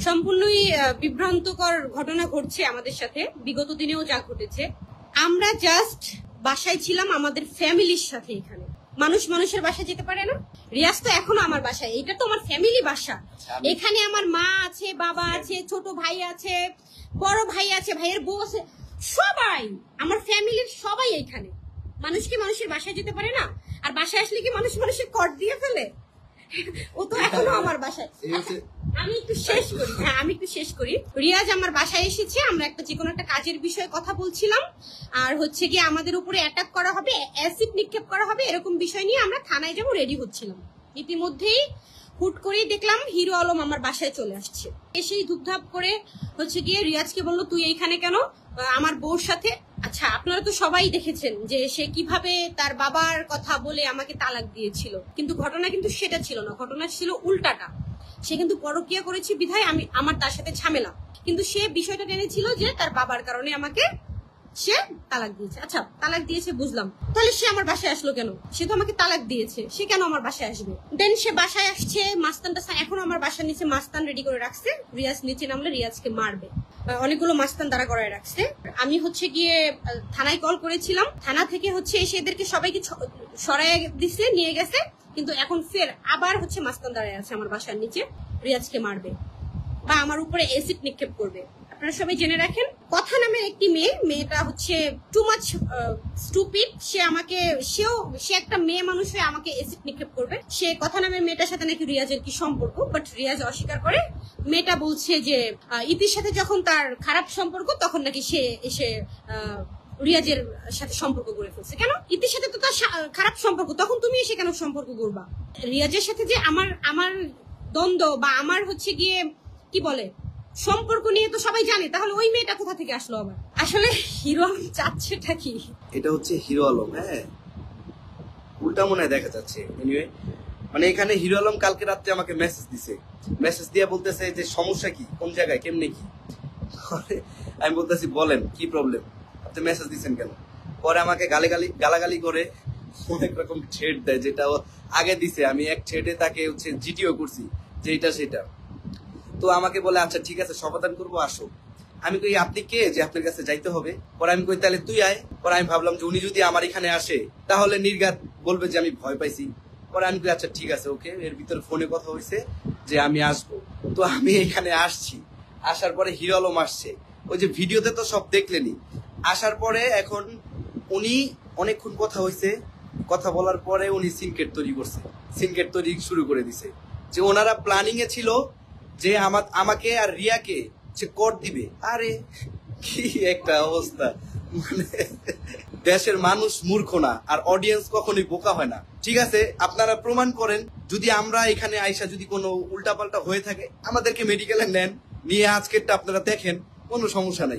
সম্পূর্ণই বিভ্রান্তকর ঘটনা ঘটছে আমাদের সাথে, বিগত দিনেও যা ঘটেছে। আমরা জাস্ট বাসায় ছিলাম আমাদের ফ্যামিলির সাথে। এখানে মানুষ মানুষের বাসায় যেতে পারে না। রিয়াজ তো এখনো আমার বাসায়, এটা তো আমার ফ্যামিলি বাসা। এখানে আমার মা আছে, বাবা আছে, ছোট ভাই আছে, বড় ভাই আছে, ভাইয়ের বউ আছে, সবাই আমার ফ্যামিলির সবাই এখানে। মানুষ কি মানুষের বাসায় যেতে পারে না? আর বাসায় আসলে কি মানুষ মানুষের কট দিয়ে ফেলে? ও তো এখনো আমার বাসায়। আমি একটু শেষ করি। রিয়াজ আমার বাসায় এসেছে, আমরা একটা যে কোনো একটা কাজের বিষয়ে কথা বলছিলাম, আর হচ্ছে গিয়ে আমাদের উপরে অ্যাটাক করা হবে, অ্যাসিড নিক্ষেপ করা হবে, এরকম বিষয় নিয়ে আমরা থানায় যাবো রেডি হচ্ছিলাম। ইতিমধ্যেই হুট করেই দেখলাম হিরো আলম আমার বাসায় চলে আসছে। এসেই ধুপধাপ করে হচ্ছে গিয়ে রিয়াজকে বললো, তুই এইখানে কেন? আমার বউর সাথে। আচ্ছা, আপনারা তো সবাই দেখেছেন যে সে কিভাবে তার বাবার কথা বলে আমাকে তালাক দিয়েছিল, কিন্তু ঘটনা কিন্তু সেটা ছিল না, ঘটনা ছিল উল্টাটা। সে কিন্তু পরকীয়া করেছে বিধায় আমার তার সাথে ঝামেলা, কিন্তু সে বিষয়টা টেনেছিল যে তার বাবার কারণে আমাকে সে তালাক দিয়েছে। আচ্ছা, তালাক দিয়েছে বুঝলাম, তাহলে সে আমার বাসায় আসলো কেন? সে তো আমাকে তালাক দিয়েছে, সে কেন আমার বাসায় আসবে? দেন সে বাসায় আসছে, মাস্তানটা এখন আমার বাসার নিচে মাস্তান রেডি করে রাখছে। রিয়াজ নিচে নামলে রিয়াজকে মারবে, অনেকগুলো মাস্তান দাঁড়া করায় রাখছে। আমি হচ্ছে গিয়ে থানায় কল করেছিলাম, থানা থেকে হচ্ছে এসে এদেরকে সবাইকে সরাই দিছে, নিয়ে গেছে, কিন্তু এখন ফের আবার হচ্ছে মাস্তান দাঁড়ায় আছে আমার বাসার নিচে, রিয়াজকে মারবে বা আমার উপরে অ্যাসিড নিক্ষেপ করবে। আপনারা সবাই জেনে রাখেন, কথা নামের একটি মেয়েটা হচ্ছে টু মাচ স্টুপিড। সে একটা মেয়ে মানুষ হয়ে আমাকে অ্যাসিড নিক্ষেপ করবে। সে কথা নামের মেয়েটার সাথে নাকি রিয়াজের কি সম্পর্ক, বাট রিয়াজ অস্বীকার করে। মেয়েটা বলছে যে ইতির সাথে যখন তার খারাপ সম্পর্ক, তখন নাকি সে এসে রিয়াজের সাথে সম্পর্ক গড়ে ফেলছে। কেন? ইতির সাথে তো তার খারাপ সম্পর্ক, তখন তুমি এসে কেন সম্পর্ক গড়বা? রিয়াজের সাথে যে আমার দ্বন্দ্ব বা আমার হচ্ছে গিয়ে কি বলে সম্পর্ক নিয়ে তো সবাই জানে, তাহলে ওই মেয়েটা কোথা থেকে আসলো আবার? আসলে হিরো আলম চাচ্ছেটা কি? এটা হচ্ছে হিরো আলম, হ্যাঁ, উল্টা মনে দেখা যাচ্ছে। এনিওয়ে, মানে এখানে হিরো আলম কালকে রাত্রে আমাকে মেসেজ দিয়ে বলতেছে যে সমস্যা কি, কোন জায়গায়, কেমনে কি। আমি বলতেছি বলেন কি প্রবলেম, আপনি মেসেজ দিচ্ছেন কেন? পরে আমাকে গালাগালি করে অনেক রকম থ্রেড দেয়, যেটা আগে দিছে। আমি এক থ্রেডে তাকে হচ্ছে জিটিও করছি যে এটা সেটা। তো আমাকে বলে আচ্ছা ঠিক আছে সমাধান করবো, আসো। আমি কই আপনি কে যে আপনার কাছে যাইতে হবে? পরে আমি কই তাহলে তুই আয়। পরে আমি ভাবলাম যে উনি যদি আমার এখানে আসে তাহলে নির্ঘাত বলবে যে আমি ভয় পাইছি। পরে আমি কই আচ্ছা ঠিক আছে, ওকে। এর ভিতরে ফোনে কথা হয়েছে যে আমি আসবো। তো আমি এখানে আসছি, আসার পরে হিরো আলম আসছে। ওই যে ভিডিওতে তো সব দেখলেনি। আসার পরে এখন উনি অনেকক্ষণ কথা হয়েছে, কথা বলার পরে উনি সিনকেট তৈরি শুরু করে দিছে। যে ওনারা প্ল্যানিং এ ছিল যে আমাকে আর রিয়াকে সে কোর্ট দিবে। আরে কি একটা অবস্থা! মানে দেশের মানুষ মূর্খ না, আর অডিয়েন্স কখনোই বোকা হয় না। ঠিক আছে, আপনারা প্রমাণ করেন। যদি আমরা এখানে আইসা যদি কোনো উল্টাপাল্টা হয়ে থাকে, আমাদেরকে মেডিকেলে নেন, নিয়ে আজকেরটা আপনারা দেখেন, কোনো সমস্যা নাই।